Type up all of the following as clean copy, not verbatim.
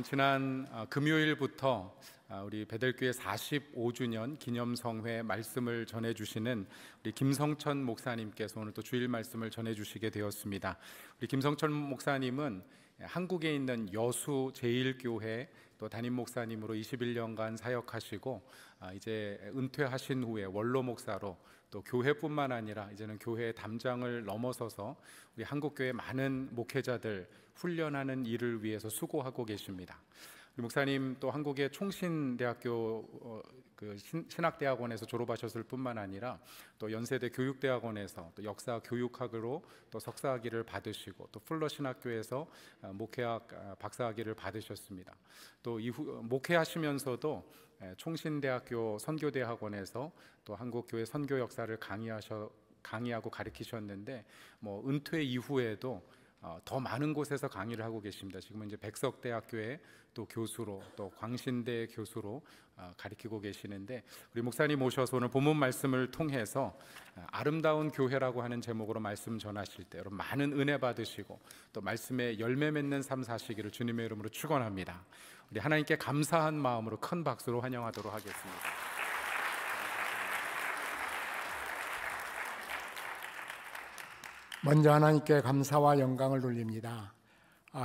지난 금요일부터 우리 베델교회 45주년 기념성회 말씀을 전해주시는 우리 김성천 목사님께서 오늘 또 주일 말씀을 전해주시게 되었습니다. 우리 김성천 목사님은 한국에 있는 여수 제1교회 또 담임 목사님으로 21년간 사역하시고 이제 은퇴하신 후에 원로 목사로 또 교회뿐만 아니라 이제는 교회의 담장을 넘어서서 우리 한국교회 많은 목회자들 훈련하는 일을 위해서 수고하고 계십니다. 우리 목사님 또 한국의 총신대학교 신학대학원에서 졸업하셨을 뿐만 아니라 또 연세대 교육대학원에서 또 역사 교육학으로 또 석사학위를 받으시고 또 풀러 신학교에서 목회학 박사학위를 받으셨습니다. 또 이후 목회하시면서도 총신대학교 선교대학원에서 또 한국교회 선교 역사를 강의하고 가르치셨는데 은퇴 이후에도 더 많은 곳에서 강의를 하고 계십니다. 지금은 이제 백석대학교에 또 교수로 또 광신대 교수로 가르치고 계시는데 우리 목사님 모셔서 오늘 본문 말씀을 통해서 아름다운 교회라고 하는 제목으로 말씀 전하실 때 여러분 많은 은혜 받으시고 또 말씀에 열매 맺는 삶 사시기를 주님의 이름으로 축원합니다. 우리 하나님께 감사한 마음으로 큰 박수로 환영하도록 하겠습니다. 먼저 하나님께 감사와 영광을 돌립니다.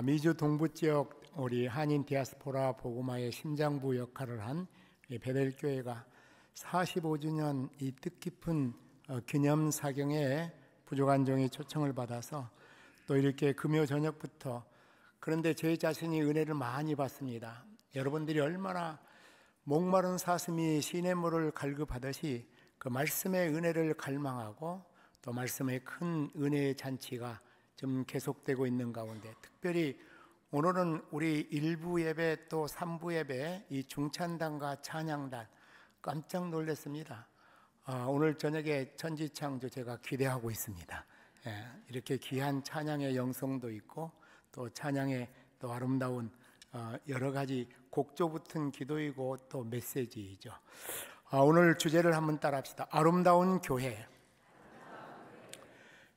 미주 동부 지역 우리 한인 디아스포라 복음화의 심장부 역할을 한 베델교회가 45주년 이 뜻깊은 기념 사경에 부족한 종이 초청을 받아서 또 이렇게 금요 저녁부터 그런데 제 자신이 은혜를 많이 받습니다. 여러분들이 얼마나 목마른 사슴이 시냇물을 갈급하듯이 그 말씀의 은혜를 갈망하고 또 말씀의 큰 은혜의 잔치가 좀 계속되고 있는 가운데 특별히 오늘은 우리 1부 예배 또 3부 예배 이 중찬단과 찬양단 깜짝 놀랐습니다. 오늘 저녁에 천지창조 제가 기대하고 있습니다. 이렇게 귀한 찬양의 영성도 있고 또 찬양의 또 아름다운 여러 가지 곡조 붙은 기도이고 또 메시지이죠. 오늘 주제를 한번 따라합시다. 아름다운 교회.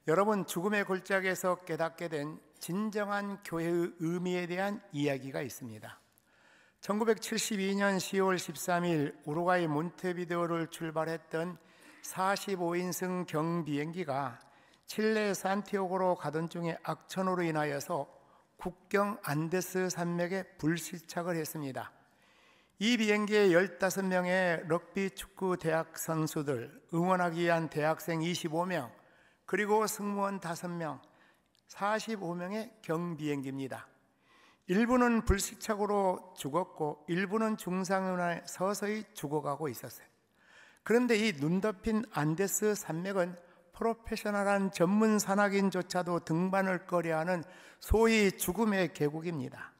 여러분, 죽음의 골짜기에서 깨닫게 된 진정한 교회의 의미에 대한 이야기가 있습니다. 1972년 10월 13일 우루과이 몬테비데오를 출발했던 45인승 경비행기가 칠레 산티아고로 가던 중에 악천후로 인하여서 국경 안데스 산맥에 불시착을 했습니다. 이 비행기에 15명의 럭비 축구 대학 선수들, 응원하기 위한 대학생 25명, 그리고 승무원 5명, 45명의 경비행기입니다. 일부는 불시착으로 죽었고 일부는 중상운하에 서서히 죽어가고 있었어요. 그런데 이 눈 덮인 안데스 산맥은 프로페셔널한 전문 산악인조차도 등반을 꺼려하는 소위 죽음의 계곡입니다.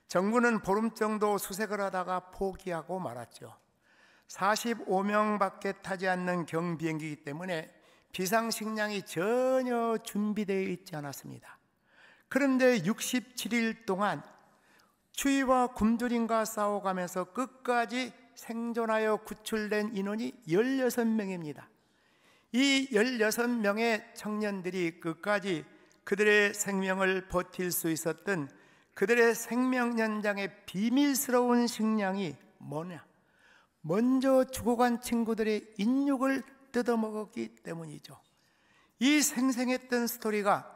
정부는 보름 정도 수색을 하다가 포기하고 말았죠. 45명밖에 타지 않는 경비행기이기 때문에 비상식량이 전혀 준비되어 있지 않았습니다. 그런데 67일 동안 추위와 굶주림과 싸워가면서 끝까지 생존하여 구출된 인원이 16명입니다. 이 16명의 청년들이 끝까지 그들의 생명을 버틸 수 있었던 그들의 생명 연장의 비밀스러운 식량이 뭐냐? 먼저 죽어간 친구들의 인육을 뜯어먹었기 때문이죠. 이 생생했던 스토리가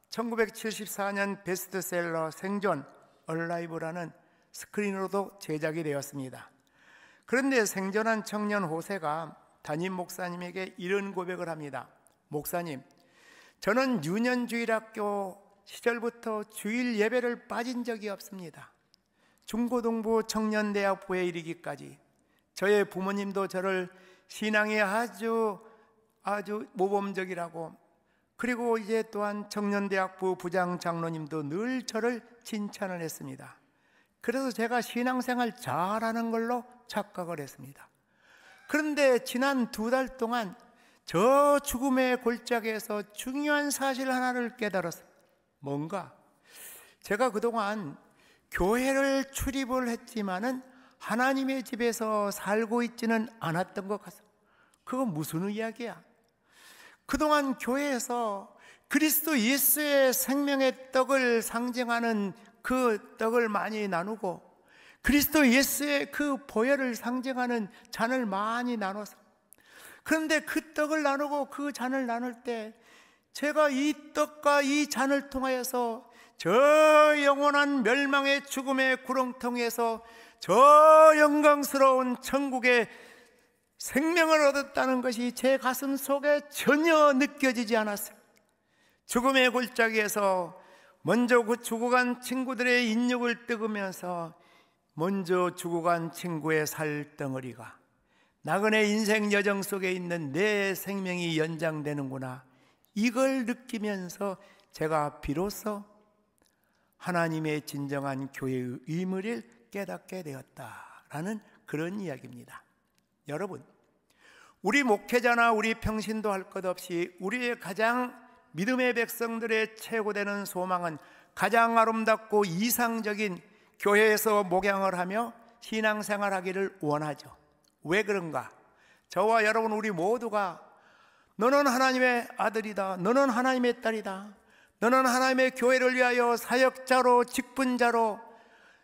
1974년 베스트셀러 생존 얼라이브라는 스크린으로도 제작이 되었습니다. 그런데 생존한 청년 호세가 담임 목사님에게 이런 고백을 합니다. 목사님, 저는 유년주일학교 시절부터 주일 예배를 빠진 적이 없습니다. 중고등부 청년대학부에 이르기까지 저의 부모님도 저를 신앙이 아주 모범적이라고, 그리고 이제 또한 청년대학부 부장 장로님도 늘 저를 칭찬을 했습니다. 그래서 제가 신앙생활 잘하는 걸로 착각을 했습니다. 그런데 지난 2달 동안 저 죽음의 골짜기에서 중요한 사실 하나를 깨달았어요. 뭔가 제가 그동안 교회를 출입을 했지만은 하나님의 집에서 살고 있지는 않았던 것 같습니다. 그건 무슨 이야기야? 그동안 교회에서 그리스도 예수의 생명의 떡을 상징하는 그 떡을 많이 나누고 그리스도 예수의 그 보혈을 상징하는 잔을 많이 나눠서, 그런데 그 떡을 나누고 그 잔을 나눌 때 제가 이 떡과 이 잔을 통하여서 저 영원한 멸망의 죽음의 구렁텅이에서 저 영광스러운 천국의 생명을 얻었다는 것이 제 가슴 속에 전혀 느껴지지 않았어요. 죽음의 골짜기에서 먼저 죽어간 친구들의 인육을 뜯으면서 먼저 죽어간 친구의 살덩어리가 나그네 인생 여정 속에 있는 내 생명이 연장되는구나, 이걸 느끼면서 제가 비로소 하나님의 진정한 교회의 의무를 깨닫게 되었다라는 그런 이야기입니다. 여러분, 우리 목회자나 우리 평신도 할 것 없이 우리의 가장 믿음의 백성들의 최고되는 소망은 가장 아름답고 이상적인 교회에서 목양을 하며 신앙생활하기를 원하죠. 왜 그런가? 저와 여러분 우리 모두가 너는 하나님의 아들이다, 너는 하나님의 딸이다, 너는 하나님의 교회를 위하여 사역자로 직분자로,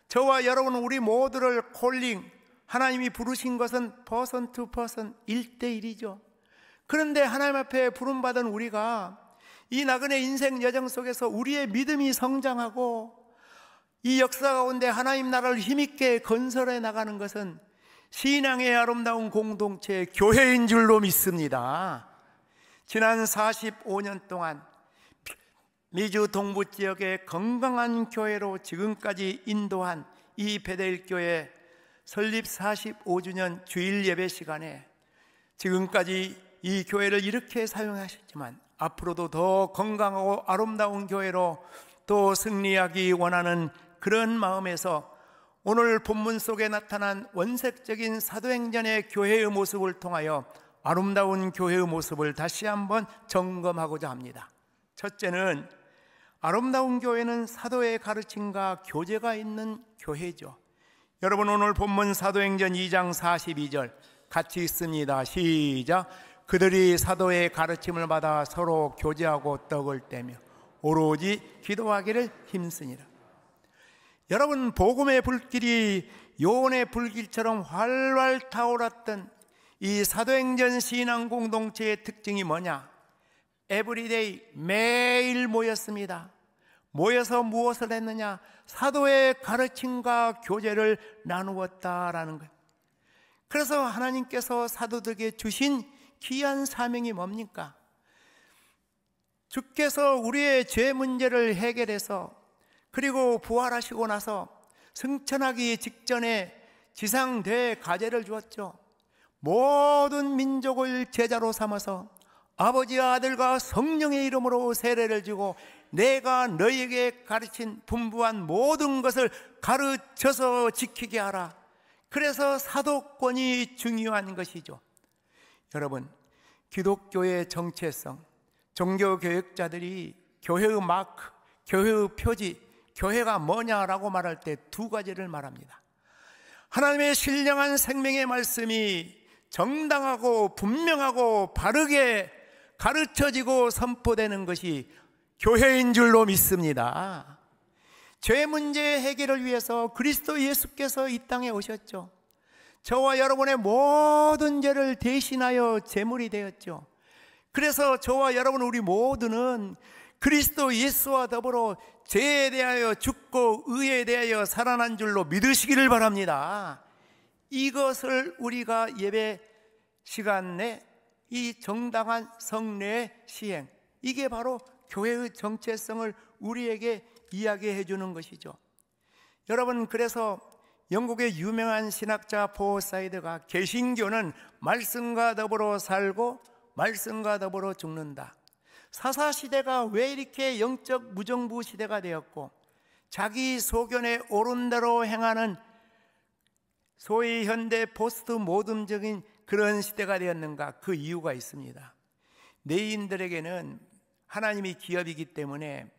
저와 여러분 우리 모두를 콜링, 하나님이 부르신 것은 퍼슨 투 퍼슨 1대1이죠. 그런데 하나님 앞에 부름받은 우리가 이 나그네 인생 여정 속에서 우리의 믿음이 성장하고 이 역사 가운데 하나님 나라를 힘있게 건설해 나가는 것은 신앙의 아름다운 공동체 교회인 줄로 믿습니다. 지난 45년 동안 미주 동부 지역의 건강한 교회로 지금까지 인도한 이 베델교회 설립 45주년 주일 예배 시간에 지금까지 이 교회를 이렇게 사용하셨지만 앞으로도 더 건강하고 아름다운 교회로 또 승리하기 원하는 그런 마음에서 오늘 본문 속에 나타난 원색적인 사도행전의 교회의 모습을 통하여 아름다운 교회의 모습을 다시 한번 점검하고자 합니다. 첫째는 아름다운 교회는 사도의 가르침과 교제가 있는 교회죠. 여러분 오늘 본문 사도행전 2장 42절 같이 읽습니다. 시작. 그들이 사도의 가르침을 받아 서로 교제하고 떡을 떼며 오로지 기도하기를 힘쓰니라. 여러분 복음의 불길이 요원의 불길처럼 활활 타오랐던 이 사도행전 신앙 공동체의 특징이 뭐냐? 에브리데이, 매일 모였습니다. 모여서 무엇을 했느냐? 사도의 가르침과 교제를 나누었다라는 거예요. 그래서 하나님께서 사도들에게 주신 귀한 사명이 뭡니까? 주께서 우리의 죄 문제를 해결해서 그리고 부활하시고 나서 승천하기 직전에 지상 대가제를 주었죠. 모든 민족을 제자로 삼아서 아버지와 아들과 성령의 이름으로 세례를 주고 내가 너희에게 가르친 분부한 모든 것을 가르쳐서 지키게 하라. 그래서 사도권이 중요한 것이죠. 여러분, 기독교의 정체성, 종교교육자들이 교회의 마크, 교회의 표지, 교회가 뭐냐라고 말할 때 두 가지를 말합니다. 하나님의 신령한 생명의 말씀이 정당하고 분명하고 바르게 가르쳐지고 선포되는 것이 교회인 줄로 믿습니다. 죄 문제 해결을 위해서 그리스도 예수께서 이 땅에 오셨죠. 저와 여러분의 모든 죄를 대신하여 제물이 되었죠. 그래서 저와 여러분 우리 모두는 그리스도 예수와 더불어 죄에 대하여 죽고 의에 대하여 살아난 줄로 믿으시기를 바랍니다. 이것을 우리가 예배 시간 내 이 정당한 성례의 시행, 이게 바로 교회의 정체성을 우리에게 이야기해 주는 것이죠. 여러분, 그래서 영국의 유명한 신학자 포사이드가 개신교는 말씀과 더불어 살고 말씀과 더불어 죽는다. 사사시대가 왜 이렇게 영적 무정부 시대가 되었고 자기 소견에 옳은 대로 행하는 소위 현대 포스트 모덤적인 그런 시대가 되었는가? 그 이유가 있습니다. 내인들에게는 하나님이 기업이기 때문에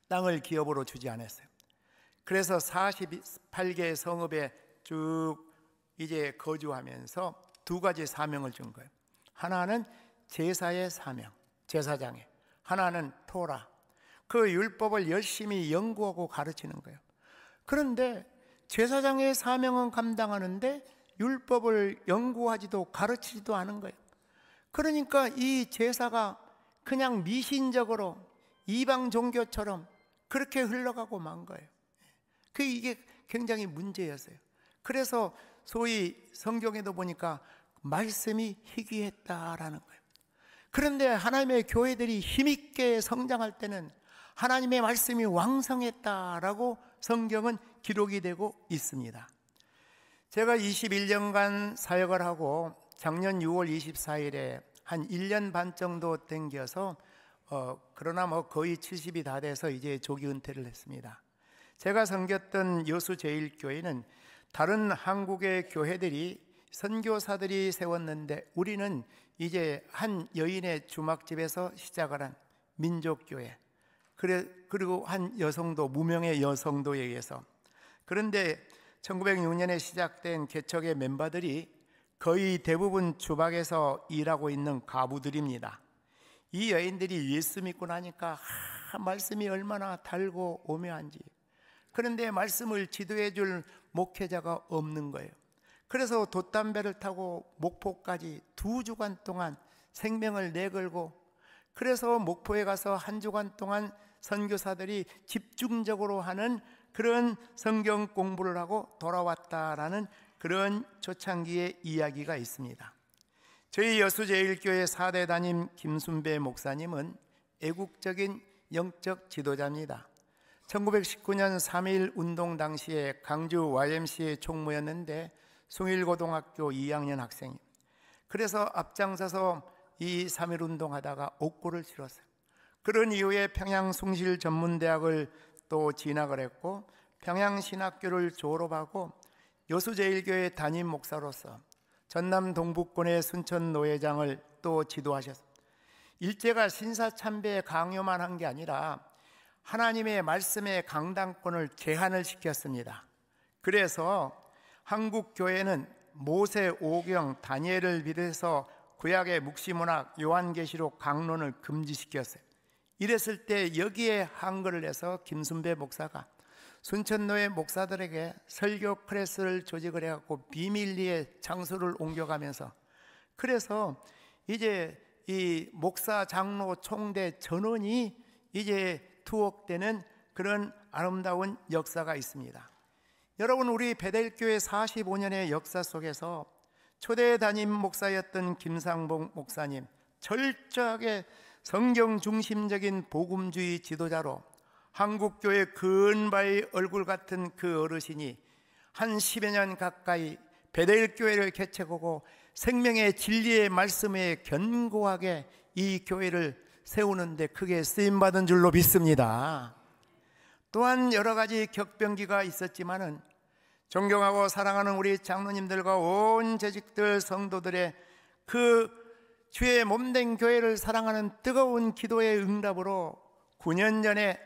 땅을 기업으로 주지 않았어요. 그래서 48개의 성읍에 쭉 이제 거주하면서 두 가지 사명을 준 거예요. 하나는 제사의 사명, 제사장의, 하나는 토라. 그 율법을 열심히 연구하고 가르치는 거예요. 그런데 제사장의 사명은 감당하는데 율법을 연구하지도 가르치지도 않은 거예요. 그러니까 이 제사가 그냥 미신적으로 이방 종교처럼 그렇게 흘러가고 만 거예요. 이게 굉장히 문제였어요. 그래서 소위 성경에도 보니까 말씀이 희귀했다라는 거예요. 그런데 하나님의 교회들이 힘있게 성장할 때는 하나님의 말씀이 왕성했다라고 성경은 기록이 되고 있습니다. 제가 21년간 사역을 하고 작년 6월 24일에 한 1년 반 정도 땡겨서 그러나 거의 70이 다 돼서 이제 조기 은퇴를 했습니다. 제가 섬겼던 여수제일교회는 다른 한국의 교회들이 선교사들이 세웠는데 우리는 이제 한 여인의 주막집에서 시작을 한 민족교회, 그리고 한 여성도, 무명의 여성도에 의해서. 그런데 1906년에 시작된 개척의 멤버들이 거의 대부분 주방에서 일하고 있는 가부들입니다. 이 여인들이 예수 믿고 나니까 말씀이 얼마나 달고 오묘한지. 그런데 말씀을 지도해 줄 목회자가 없는 거예요. 그래서 돛담배를 타고 목포까지 2주간 동안 생명을 내걸고, 그래서 목포에 가서 한 주간 동안 선교사들이 집중적으로 하는 그런 성경 공부를 하고 돌아왔다라는 그런 초창기의 이야기가 있습니다. 저희 여수제일교회 4대 담임 김순배 목사님은 애국적인 영적 지도자입니다. 1919년 3.1 운동 당시에 강주 YMCA 총무였는데 숭일고등학교 2학년 학생이에요. 그래서 앞장서서 이 3.1 운동하다가 옥고를 치렀어요. 그런 이후에 평양숭실전문대학을 또 진학을 했고 평양신학교를 졸업하고 여수제일교회 담임 목사로서 전남 동북권의 순천노회장을 또 지도하셨습니다. 일제가 신사참배 강요만 한 게 아니라 하나님의 말씀의 강당권을 제한을 시켰습니다. 그래서 한국 교회는 모세, 오경, 다니엘을 비롯해서 구약의 묵시문학, 요한계시록 강론을 금지시켰어요. 이랬을 때 여기에 한글을 해서 김순배 목사가 순천노회 목사들에게 설교 클래스를 조직을 해갖고 비밀리에 장소를 옮겨가면서, 그래서 이제 이 목사, 장로, 총대 전원이 이제 투옥되는 그런 아름다운 역사가 있습니다. 여러분, 우리 베델교회 45년의 역사 속에서 초대 담임 목사였던 김상봉 목사님, 철저하게 성경 중심적인 복음주의 지도자로 한국교회 근바의 얼굴 같은 그 어르신이 한 10여 년 가까이 베델교회를 개척하고 생명의 진리의 말씀에 견고하게 이 교회를 세우는데 크게 쓰임받은 줄로 믿습니다. 또한 여러 가지 격변기가 있었지만은 존경하고 사랑하는 우리 장로님들과 온 재직들 성도들의 그 주의 몸된 교회를 사랑하는 뜨거운 기도의 응답으로 9년 전에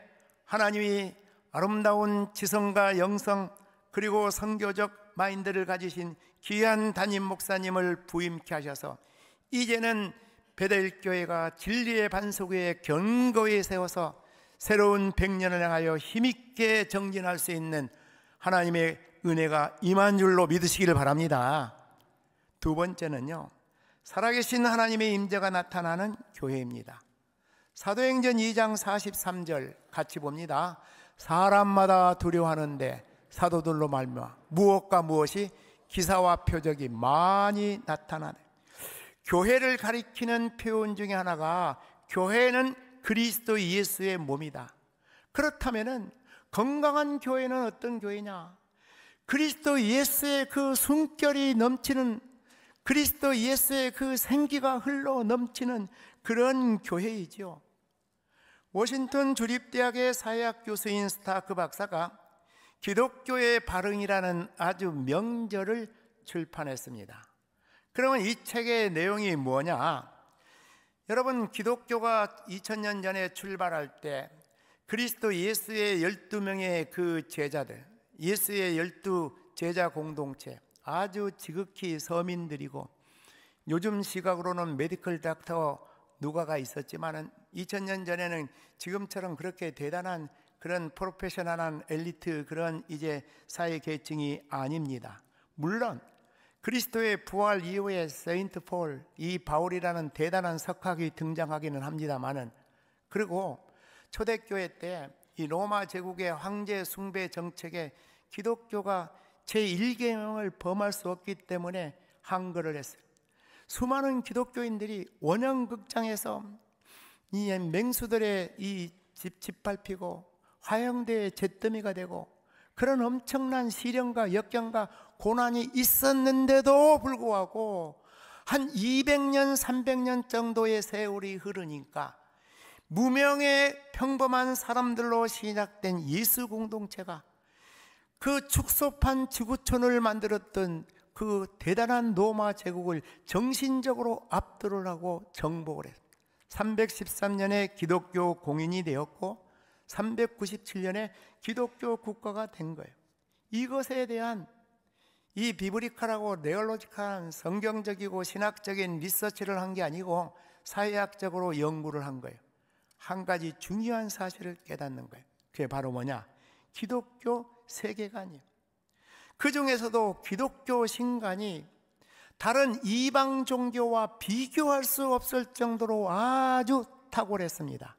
하나님이 아름다운 지성과 영성 그리고 선교적 마인드를 가지신 귀한 담임 목사님을 부임케 하셔서 이제는 베델교회가 진리의 반석 위에 견고히 세워서 새로운 100년을 향하여 힘있게 정진할 수 있는 하나님의 은혜가 임한 줄로 믿으시기를 바랍니다. 두 번째는요, 살아계신 하나님의 임재가 나타나는 교회입니다. 사도행전 2장 43절 같이 봅니다. 사람마다 두려워하는데 사도들로 말미암아 무엇과 무엇이 기사와 표적이 많이 나타나네. 교회를 가리키는 표현 중에 하나가 교회는 그리스도 예수의 몸이다. 그렇다면은 건강한 교회는 어떤 교회냐? 그리스도 예수의 그 숨결이 넘치는, 그리스도 예수의 그 생기가 흘러 넘치는 그런 교회이죠. 워싱턴 주립대학의 사회학 교수인 스타크 박사가 기독교의 발흥이라는 아주 명절을 출판했습니다. 그러면 이 책의 내용이 뭐냐? 여러분, 기독교가 2000년 전에 출발할 때 그리스도 예수의 12명의 그 제자들, 예수의 12제자 공동체, 아주 지극히 서민들이고 요즘 시각으로는 메디컬 닥터 누가가 있었지만은 2000년 전에는 지금처럼 그렇게 대단한 그런 프로페셔널한 엘리트 그런 이제 사회 계층이 아닙니다. 물론 그리스도의 부활 이후에 세인트 폴, 이 바울이라는 대단한 석학이 등장하기는 합니다만은, 그리고 초대교회 때 이 로마 제국의 황제 숭배 정책에 기독교가 제1계명을 범할 수 없기 때문에 항거를 했어요. 수많은 기독교인들이 원형극장에서 이 맹수들의 이 집 밟히고 화형대의 잿더미가 되고 그런 엄청난 시련과 역경과 고난이 있었는데도 불구하고 한 200년, 300년 정도의 세월이 흐르니까 무명의 평범한 사람들로 시작된 예수 공동체가 그 축소판 지구촌을 만들었던 그 대단한 로마 제국을 정신적으로 압도를 하고 정복을 했습니다. 313년에 기독교 공인이 되었고 397년에 기독교 국가가 된 거예요. 이것에 대한 이 비브리칼하고 네올로지칼한 성경적이고 신학적인 리서치를 한 게 아니고 사회학적으로 연구를 한 거예요. 한 가지 중요한 사실을 깨닫는 거예요. 그게 바로 뭐냐? 기독교 세계관이에요. 그 중에서도 기독교 신간이 다른 이방 종교와 비교할 수 없을 정도로 아주 탁월했습니다.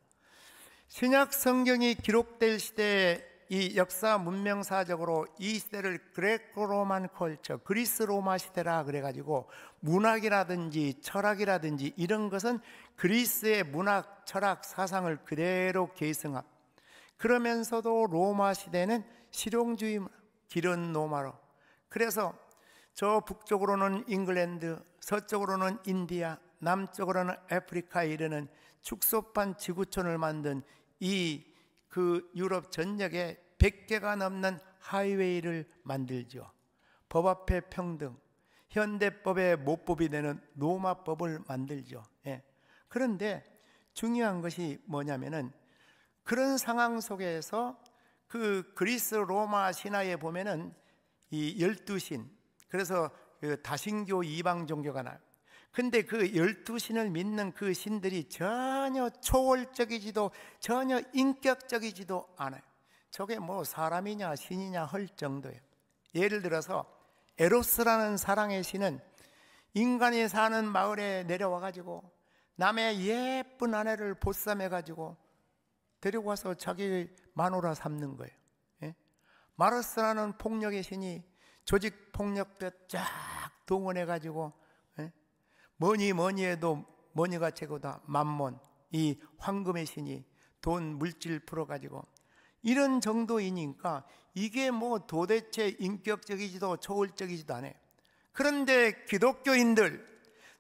신약 성경이 기록될 시대에 이 역사 문명사적으로 이 시대를 그레코 로만 컬처, 그리스 로마 시대라 그래가지고 문학이라든지 철학이라든지 이런 것은 그리스의 문학, 철학, 사상을 그대로 계승합. 그러면서도 로마 시대는 실용주의, 기른 로마로. 그래서 저 북쪽으로는 잉글랜드, 서쪽으로는 인디아, 남쪽으로는 아프리카에 이르는 축소판 지구촌을 만든 그 유럽 전역에 100개가 넘는 하이웨이를 만들죠. 법 앞에 평등, 현대법의 모법이 되는 로마법을 만들죠. 예. 그런데 중요한 것이 뭐냐면은 그런 상황 속에서 그 그리스 로마 신화에 보면은 이 12신, 그래서 그 다신교 이방 종교가 나요. 근데 그 12신을 믿는 그 신들이 전혀 초월적이지도 전혀 인격적이지도 않아요. 저게 뭐 사람이냐 신이냐 할 정도예요. 예를 들어서 에로스라는 사랑의 신은 인간이 사는 마을에 내려와 가지고 남의 예쁜 아내를 보쌈해 가지고 데리고 와서 자기 마누라 삼는 거예요. 예? 마르스라는 폭력의 신이 조직 폭력배 쫙 동원해 가지고 뭐니 해도 뭐니가 최고다. 만몬, 이 황금의 신이 돈 물질 풀어가지고 이런 정도이니까 이게 뭐 도대체 인격적이지도 초월적이지도 않아요. 그런데 기독교인들,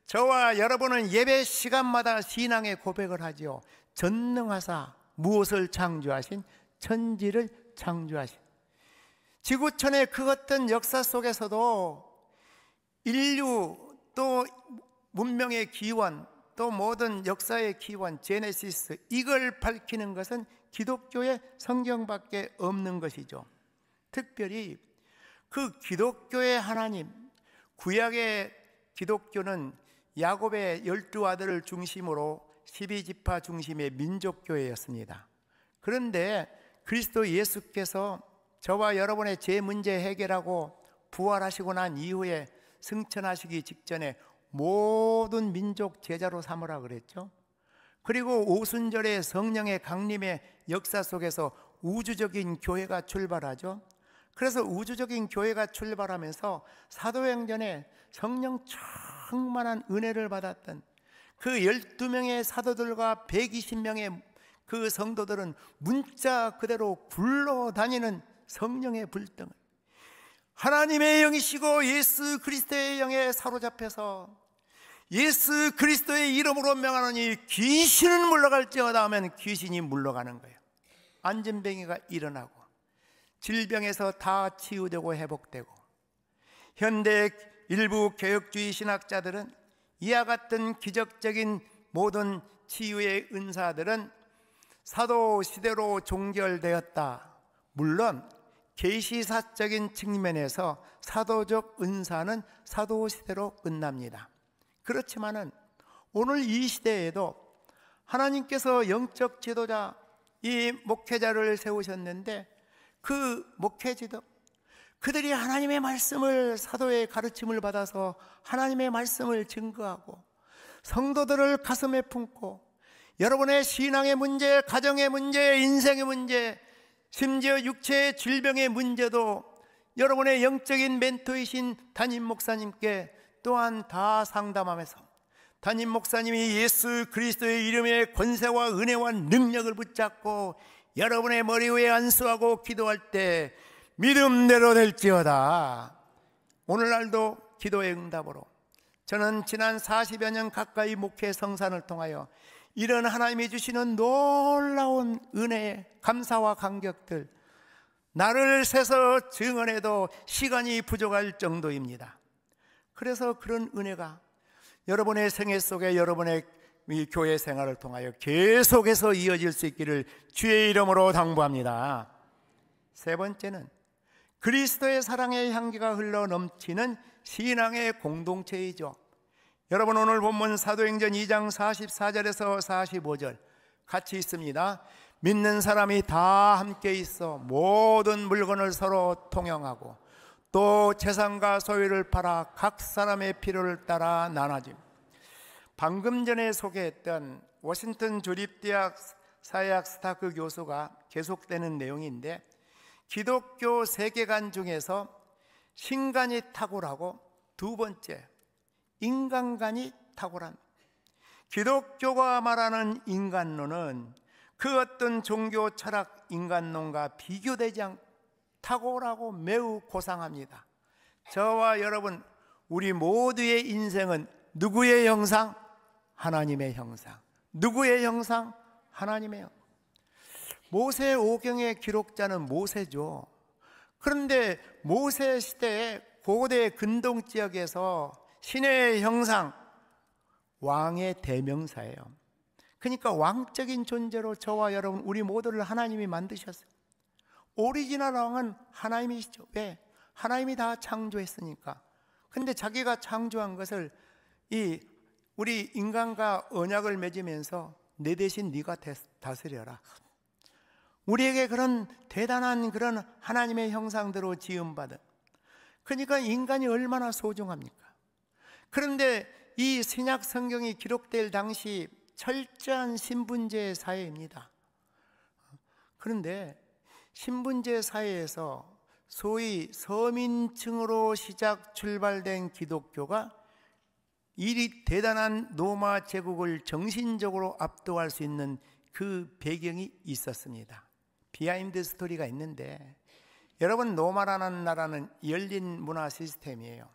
저와 여러분은 예배 시간마다 신앙의 고백을 하죠. 전능하사 무엇을 창조하신? 천지를 창조하신. 지구촌의 그 어떤 역사 속에서도 인류 또 문명의 기원, 또 모든 역사의 기원, 제네시스, 이걸 밝히는 것은 기독교의 성경밖에 없는 것이죠. 특별히 그 기독교의 하나님, 구약의 기독교는 야곱의 12아들을 중심으로 12지파 중심의 민족교회였습니다. 그런데 그리스도 예수께서 저와 여러분의 죄 문제 해결하고 부활하시고 난 이후에 승천하시기 직전에 모든 민족 제자로 삼으라 그랬죠. 그리고 오순절의 성령의 강림의 역사 속에서 우주적인 교회가 출발하죠. 그래서 우주적인 교회가 출발하면서 사도행전에 성령 충만한 은혜를 받았던 그 12명의 사도들과 120명의 그 성도들은 문자 그대로 굴러다니는 성령의 불덩을, 하나님의 영이시고 예수 그리스도의 영에 사로잡혀서 예수 그리스도의 이름으로 명하노니 귀신은 물러갈지어다 하면 귀신이 물러가는 거예요. 안진뱅이가 일어나고 질병에서 다 치유되고 회복되고, 현대 일부 개혁주의 신학자들은 이와 같은 기적적인 모든 치유의 은사들은 사도시대로 종결되었다. 물론 계시사적인 측면에서 사도적 은사는 사도시대로 끝납니다. 그렇지만은 오늘 이 시대에도 하나님께서 영적 지도자, 이 목회자를 세우셨는데 그 목회지도 그들이 하나님의 말씀을, 사도의 가르침을 받아서 하나님의 말씀을 증거하고 성도들을 가슴에 품고 여러분의 신앙의 문제, 가정의 문제, 인생의 문제, 심지어 육체의 질병의 문제도 여러분의 영적인 멘토이신 담임 목사님께 또한 다 상담하면서 담임 목사님이 예수 그리스도의 이름의 권세와 은혜와 능력을 붙잡고 여러분의 머리 위에 안수하고 기도할 때 믿음대로 될지어다. 오늘날도 기도의 응답으로 저는 지난 40여 년 가까이 목회 성산을 통하여 이런 하나님이 주시는 놀라운 은혜의 감사와 감격들, 나를 세서 증언해도 시간이 부족할 정도입니다. 그래서 그런 은혜가 여러분의 생애 속에 여러분의 이 교회 생활을 통하여 계속해서 이어질 수 있기를 주의 이름으로 당부합니다. 세 번째는 그리스도의 사랑의 향기가 흘러 넘치는 신앙의 공동체이죠. 여러분, 오늘 본문 사도행전 2장 44절에서 45절 같이 있습니다. 믿는 사람이 다 함께 있어 모든 물건을 서로 통용하고 또 재산과 소유를 팔아 각 사람의 필요를 따라 나눠짐. 방금 전에 소개했던 워싱턴 주립대학 사회학 스타크 교수가 계속되는 내용인데, 기독교 세계관 중에서 신간이 탁월하고 두 번째 인간관이 탁월한, 기독교가 말하는 인간론은 그 어떤 종교 철학 인간론과 비교되지 않고 탁월하고 매우 고상합니다. 저와 여러분, 우리 모두의 인생은 누구의 형상? 하나님의 형상. 누구의 형상? 하나님의 형상. 모세 오경의 기록자는 모세죠. 그런데 모세 시대의 고대 근동 지역에서 신의 형상, 왕의 대명사예요. 그러니까 왕적인 존재로 저와 여러분, 우리 모두를 하나님이 만드셨어요. 오리지널 왕은 하나님이시죠. 왜? 하나님이 다 창조했으니까. 근데 자기가 창조한 것을 우리 인간과 언약을 맺으면서 내 대신 네가 다스려라. 우리에게 그런 대단한 그런 하나님의 형상대로 지음받은, 그러니까 인간이 얼마나 소중합니까? 그런데 이 신약 성경이 기록될 당시 철저한 신분제 사회입니다. 그런데 신분제 사회에서 소위 서민층으로 시작 출발된 기독교가 이 대단한 로마 제국을 정신적으로 압도할 수 있는 그 배경이 있었습니다. 비하인드 스토리가 있는데, 여러분, 로마라는 나라는 열린 문화 시스템이에요.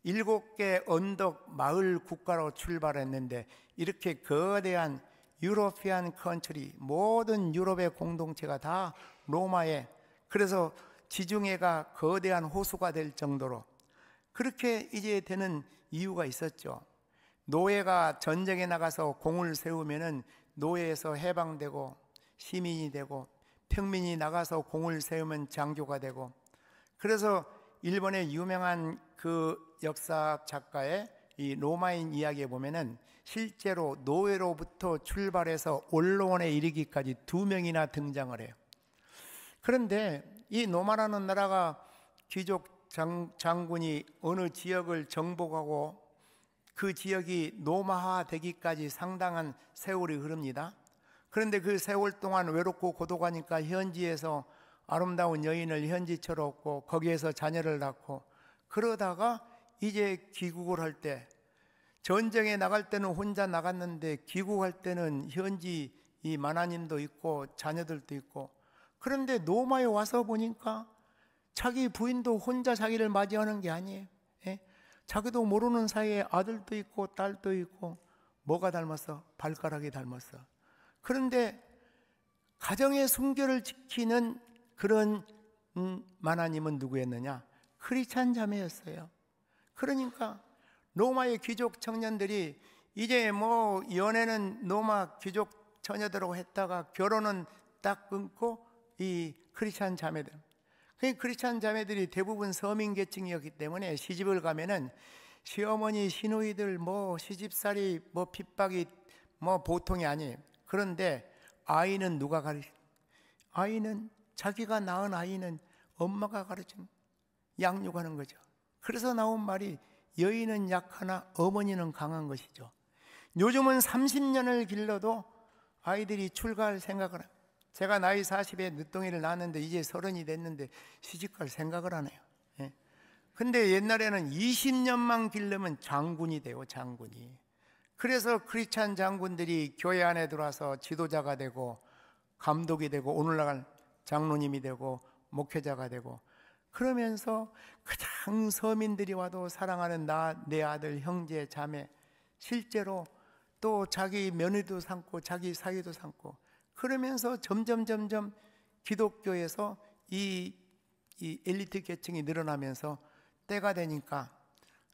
7개 언덕 마을 국가로 출발했는데 이렇게 거대한 유로피안 컨트리, 모든 유럽의 공동체가 다 로마에, 그래서 지중해가 거대한 호수가 될 정도로 그렇게 이제 되는 이유가 있었죠. 노예가 전쟁에 나가서 공을 세우면은 노예에서 해방되고 시민이 되고, 평민이 나가서 공을 세우면 장교가 되고, 그래서 일본의 유명한 그 역사 작가의 이 로마인 이야기에 보면은 실제로 노예로부터 출발해서 언론에 이르기까지 2명이나 등장을 해요. 그런데 이 로마라는 나라가 귀족 장군이 어느 지역을 정복하고 그 지역이 로마화 되기까지 상당한 세월이 흐릅니다. 그런데 그 세월 동안 외롭고 고독하니까 현지에서 아름다운 여인을 현지처럼 얻고 거기에서 자녀를 낳고, 그러다가 이제 귀국을 할 때, 전쟁에 나갈 때는 혼자 나갔는데 귀국할 때는 현지 이 만화님도 있고 자녀들도 있고, 그런데 로마에 와서 보니까 자기 부인도 혼자 자기를 맞이하는 게 아니에요. 예? 자기도 모르는 사이에 아들도 있고 딸도 있고. 뭐가 닮았어? 발가락이 닮았어. 그런데 가정의 순결을 지키는 그런 만화님은 누구였느냐? 크리스찬 자매였어요. 그러니까 로마의 귀족 청년들이 이제 뭐 연애는 로마 귀족 처녀들하고 했다가 결혼은 딱 끊고 이 크리스찬 자매들, 그 크리스찬 자매들이 대부분 서민 계층이었기 때문에 시집을 가면은 시어머니 시누이들 뭐 시집살이 뭐 핍박이 뭐 보통이 아니에요. 그런데 아이는 누가 가르쳐? 아이는 자기가 낳은 아이는 엄마가 가르치는, 양육하는 거죠. 그래서 나온 말이 여인은 약하나 어머니는 강한 것이죠. 요즘은 30년을 길러도 아이들이 출가할 생각을 해요. 제가 나이 40에 늦둥이를 낳았는데 이제 30이 됐는데 시집갈 생각을 안 해요. 예. 근데 옛날에는 20년만 길르면 장군이 돼요, 장군이. 그래서 크리스찬 장군들이 교회 안에 들어와서 지도자가 되고 감독이 되고 오늘날 장로님이 되고 목회자가 되고, 그러면서 가장 서민들이 와도 사랑하는 내 아들, 형제, 자매, 실제로 또 자기 며느리도 삼고 자기 사위도 삼고, 그러면서 점점 기독교에서 이 엘리트 계층이 늘어나면서 때가 되니까,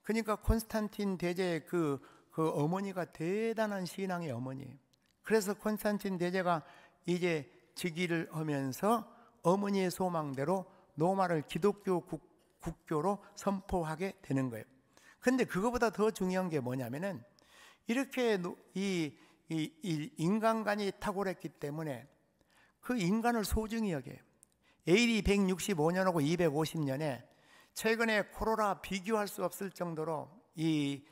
그러니까 콘스탄틴 대제의 그 어머니가 대단한 신앙의 어머니예요. 그래서 콘스탄틴 대제가 이제 즉위를 하면서 어머니의 소망대로 로마를 기독교 국교로 선포하게 되는 거예요. 근데 그거보다 더 중요한 게 뭐냐면은, 이렇게 이 인간관이 탁월했기 때문에 그 인간을 소중히 여겨요. AD 165년하고 250년에 최근에 코로나 비교할 수 없을 정도로 이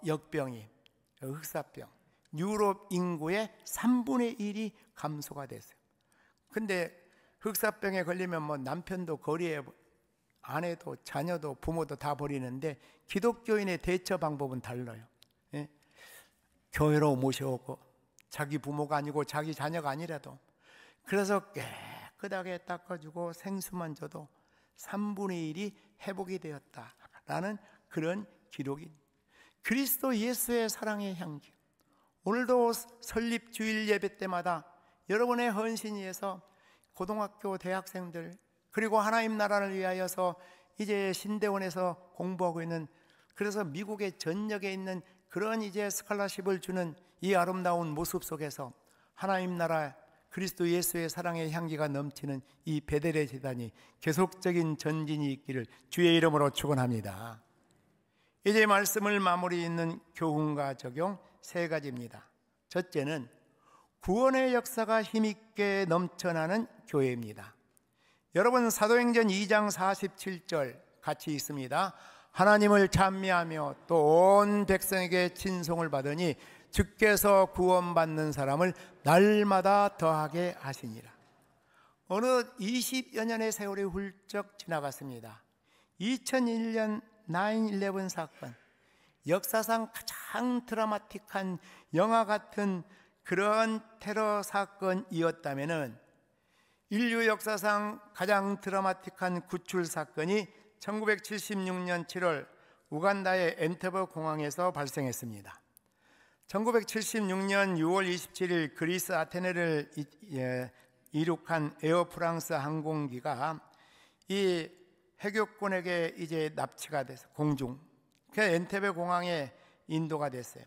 역병이, 흑사병, 유럽 인구의 3분의 1이 감소가 됐어요. 근데 흑사병에 걸리면 뭐 남편도 거리에 아내도 자녀도 부모도 다 버리는데, 기독교인의 대처 방법은 달라요. 예? 교회로 모셔오고, 자기 부모가 아니고 자기 자녀가 아니라도, 그래서 깨끗하게 닦아주고 생수만 줘도 3분의 1이 회복이 되었다라는 그런 기록이, 그리스도 예수의 사랑의 향기. 오늘도 설립 주일 예배 때마다 여러분의 헌신을 위해서 고등학교 대학생들, 그리고 하나님 나라를 위하여서 이제 신대원에서 공부하고 있는, 그래서 미국의 전역에 있는 그런 이제 스칼라십을 주는 이 아름다운 모습 속에서 하나님 나라 그리스도 예수의 사랑의 향기가 넘치는 이 베델의 재단이 계속적인 전진이 있기를 주의 이름으로 축원합니다. 이제 말씀을 마무리 있는 교훈과 적용 세 가지입니다. 첫째는 구원의 역사가 힘있게 넘쳐나는 교회입니다. 여러분, 사도행전 2장 47절 같이 있습니다. 하나님을 찬미하며 또 온 백성에게 친송을 받으니 주께서 구원받는 사람을 날마다 더하게 하시니라. 어느 20여 년의 세월이 훌쩍 지나갔습니다. 2001년 9/11 사건, 역사상 가장 드라마틱한 영화 같은 그런 테러 사건이었다면은, 인류 역사상 가장 드라마틱한 구출 사건이 1976년 7월 우간다의 엔테버 공항에서 발생했습니다. 1976년 6월 27일 그리스 아테네를 이륙한 에어프랑스 항공기가 이 해교권에게 이제 납치가 돼서 공중, 그 엔테베 공항에 인도가 됐어요.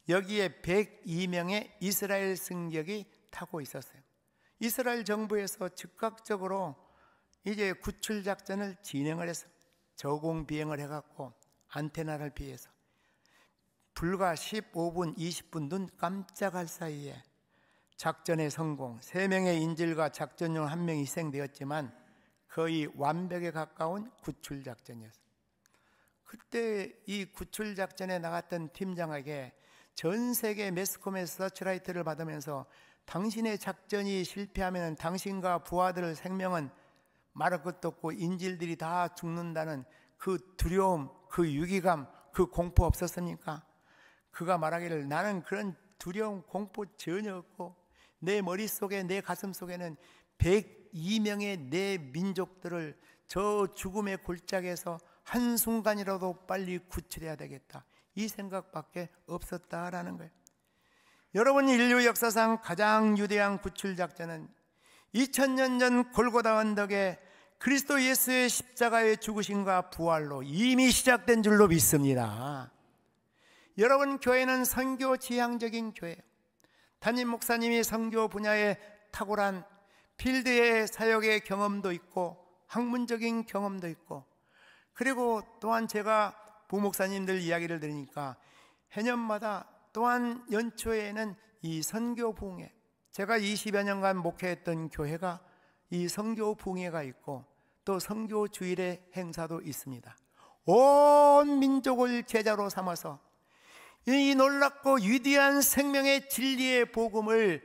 여기에 102명의 이스라엘 승객이 타고 있었어요. 이스라엘 정부에서 즉각적으로 이제 구출 작전을 진행을 해서 저공 비행을 해갖고 안테나를 피해서 불과 15분, 20분 눈 깜짝할 사이에 작전의 성공, 3명의 인질과 작전용 1명이 희생되었지만 거의 완벽에 가까운 구출 작전이었습니다. 그때 이 구출 작전에 나갔던 팀장에게 전 세계 매스컴에서 서치라이트를 받으면서 당신의 작전이 실패하면 당신과 부하들의 생명은 말할 것도 없고 인질들이 다 죽는다는 그 두려움, 그 위기감, 그 공포 없었습니까? 그가 말하기를, 나는 그런 두려움, 공포 전혀 없고 내 머릿속에, 내 가슴속에는 102명의 내 민족들을 저 죽음의 골짜기에서 한순간이라도 빨리 구출해야 되겠다, 이 생각밖에 없었다라는 거예요. 여러분, 인류 역사상 가장 유대한 구출 작전은 2000년 전 골고다 언덕에 그리스도 예수의 십자가의 죽으심과 부활로 이미 시작된 줄로 믿습니다. 여러분, 교회는 선교 지향적인 교회예요. 담임 목사님이 선교 분야에 탁월한 필드의 사역의 경험도 있고 학문적인 경험도 있고, 그리고 또한 제가 부목사님들 이야기를 들으니까 해년마다 또한 연초에는 이 선교 부흥회, 제가 20여 년간 목회했던 교회가 이 선교 부흥회가 있고 또 선교 주일의 행사도 있습니다. 온 민족을 제자로 삼아서 이 놀랍고 위대한 생명의 진리의 복음을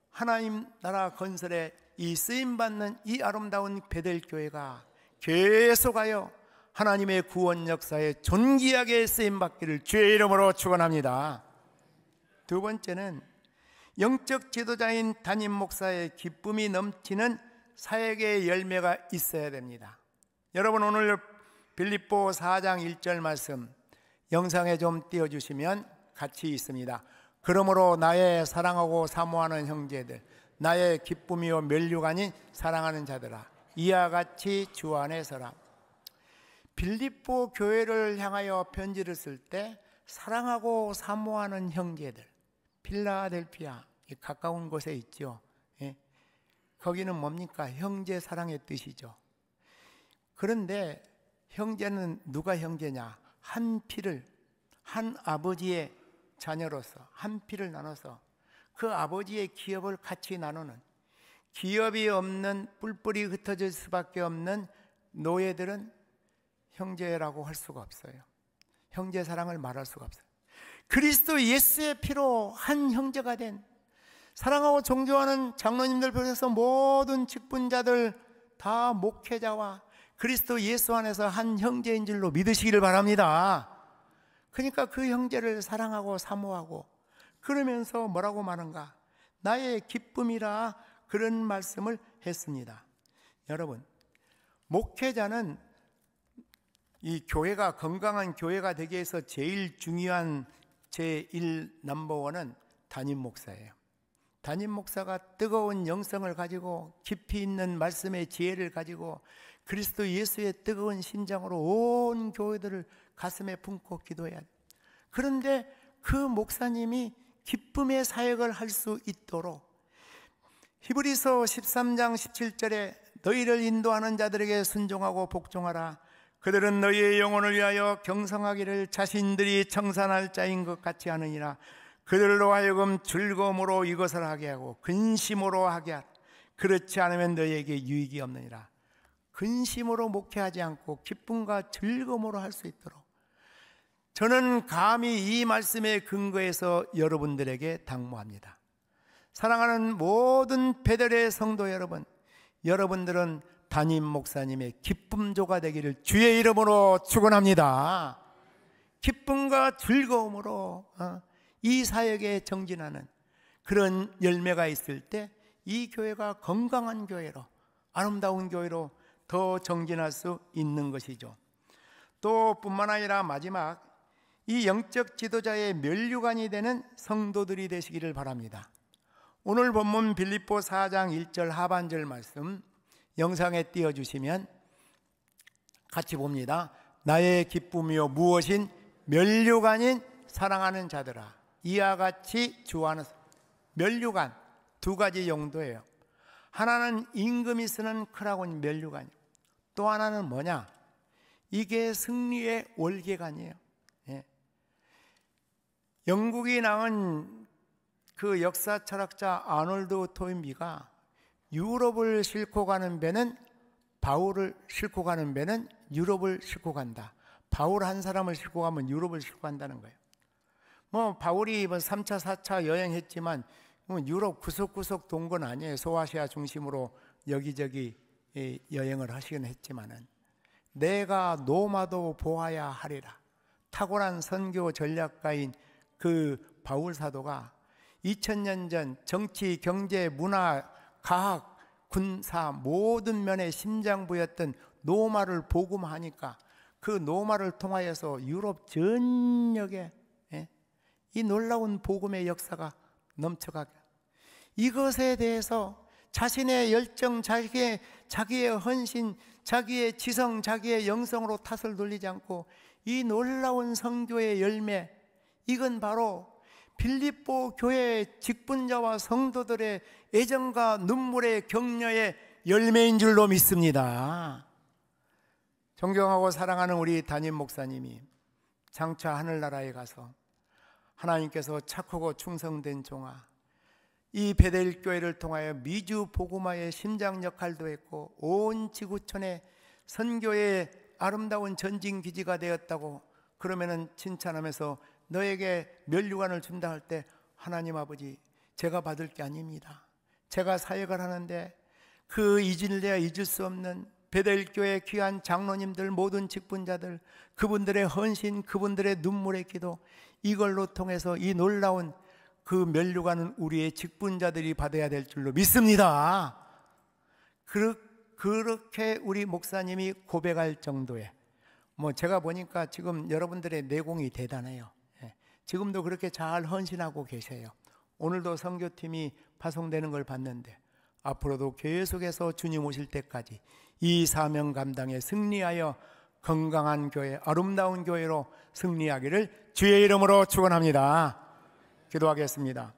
하나님 나라 건설에 이 쓰임받는 이 아름다운 베델교회가 계속하여 하나님의 구원 역사에 존귀하게 쓰임받기를 주의 이름으로 축원합니다. 두 번째는 영적 지도자인 담임 목사의 기쁨이 넘치는 사역의 열매가 있어야 됩니다. 여러분, 오늘 빌립보 4장 1절 말씀 영상에 좀 띄워주시면 같이 있습니다. 그러므로 나의 사랑하고 사모하는 형제들, 나의 기쁨이요 면류관인 사랑하는 자들아, 이와 같이 주 안에 서라. 빌립보 교회를 향하여 편지를 쓸 때 사랑하고 사모하는 형제들, 필라델피아 가까운 곳에 있죠. 예. 거기는 뭡니까? 형제 사랑의 뜻이죠. 그런데 형제는 누가 형제냐? 한 피를, 한 아버지의 자녀로서 한 피를 나눠서 그 아버지의 기업을 같이 나누는, 기업이 없는 뿔뿔이 흩어질 수밖에 없는 노예들은 형제라고 할 수가 없어요. 형제 사랑을 말할 수가 없어요. 그리스도 예수의 피로 한 형제가 된, 사랑하고 존경하는 장로님들 비롯해서 모든 직분자들 다 목회자와 그리스도 예수 안에서 한 형제인 줄로 믿으시기를 바랍니다. 그러니까 그 형제를 사랑하고 사모하고, 그러면서 뭐라고 말한가? 나의 기쁨이라, 그런 말씀을 했습니다. 여러분, 목회자는 이 교회가 건강한 교회가 되기 위해서 제일 중요한 제1 넘버원은 담임 목사예요. 담임 목사가 뜨거운 영성을 가지고 깊이 있는 말씀의 지혜를 가지고 그리스도 예수의 뜨거운 심장으로 온 교회들을 가슴에 품고 기도해야 돼. 그런데 그 목사님이 기쁨의 사역을 할 수 있도록 히브리서 13장 17절에 너희를 인도하는 자들에게 순종하고 복종하라. 그들은 너희의 영혼을 위하여 경성하기를 자신들이 청산할 자인 것 같이 하느니라. 그들로 하여금 즐거움으로 이것을 하게 하고 근심으로 하게 하라. 그렇지 않으면 너희에게 유익이 없느니라. 근심으로 목회하지 않고 기쁨과 즐거움으로 할 수 있도록 저는 감히 이 말씀에 근거해서 여러분들에게 당부합니다. 사랑하는 모든 베델의 성도 여러분, 여러분들은 담임 목사님의 기쁨조가 되기를 주의 이름으로 축원합니다. 기쁨과 즐거움으로 이 사역에 정진하는 그런 열매가 있을 때 이 교회가 건강한 교회로, 아름다운 교회로 더 정진할 수 있는 것이죠. 또 뿐만 아니라 마지막, 이 영적 지도자의 면류관이 되는 성도들이 되시기를 바랍니다. 오늘 본문 빌립보 4장 1절 하반절 말씀 영상에 띄워주시면 같이 봅니다. 나의 기쁨이요 무엇인 면류관인 사랑하는 자들아, 이와 같이 주 안에서. 면류관 두 가지 용도예요. 하나는 임금이 쓰는 크라곤 면류관이에요. 또 하나는 뭐냐? 이게 승리의 월계관이에요. 예. 영국이 낳은 그 역사 철학자 아놀드 토인비가 유럽을 싣고 가는 배는 바울을 싣고 가는 배는 유럽을 싣고 간다. 바울 한 사람을 싣고 가면 유럽을 싣고 간다는 거예요. 바울이 3차, 4차 여행했지만 유럽 구석구석 돈 건 아니에요. 소아시아 중심으로 여기저기 여행을 하시긴 했지만은 내가 노마도 보아야 하리라. 탁월한 선교 전략가인 그 바울 사도가 2000년 전 정치, 경제, 문화, 과학, 군사 모든 면에 심장부였던 노마를 복음하니까 그 노마를 통하여서 유럽 전역에 이 놀라운 복음의 역사가 넘쳐가게, 이것에 대해서 자신의 열정, 자기의 헌신, 자기의 지성, 자기의 영성으로 탓을 돌리지 않고 이 놀라운 선교의 열매, 이건 바로 빌립보 교회의 직분자와 성도들의 애정과 눈물의 격려의 열매인 줄로 믿습니다. 존경하고 사랑하는 우리 담임 목사님이 장차 하늘나라에 가서 하나님께서 착하고 충성된 종아, 이 베델 교회를 통하여 미주 복음화의 심장 역할도 했고 온 지구촌에 선교의 아름다운 전진 기지가 되었다고 그러면은 칭찬하면서 너에게 면류관을 준다 할 때 하나님 아버지, 제가 받을 게 아닙니다. 제가 사역을 하는데 그 잊을래야 잊을 수 없는 베델교회 귀한 장로님들, 모든 직분자들, 그분들의 헌신, 그분들의 눈물의 기도, 이걸로 통해서 이 놀라운 그 면류관은 우리의 직분자들이 받아야 될 줄로 믿습니다. 그렇게 우리 목사님이 고백할 정도의, 제가 보니까 지금 여러분들의 내공이 대단해요. 지금도 그렇게 잘 헌신하고 계세요. 오늘도 선교팀이 파송되는 걸 봤는데 앞으로도 계속해서 주님 오실 때까지 이 사명 감당에 승리하여 건강한 교회, 아름다운 교회로 승리하기를 주의 이름으로 축원합니다. 기도하겠습니다.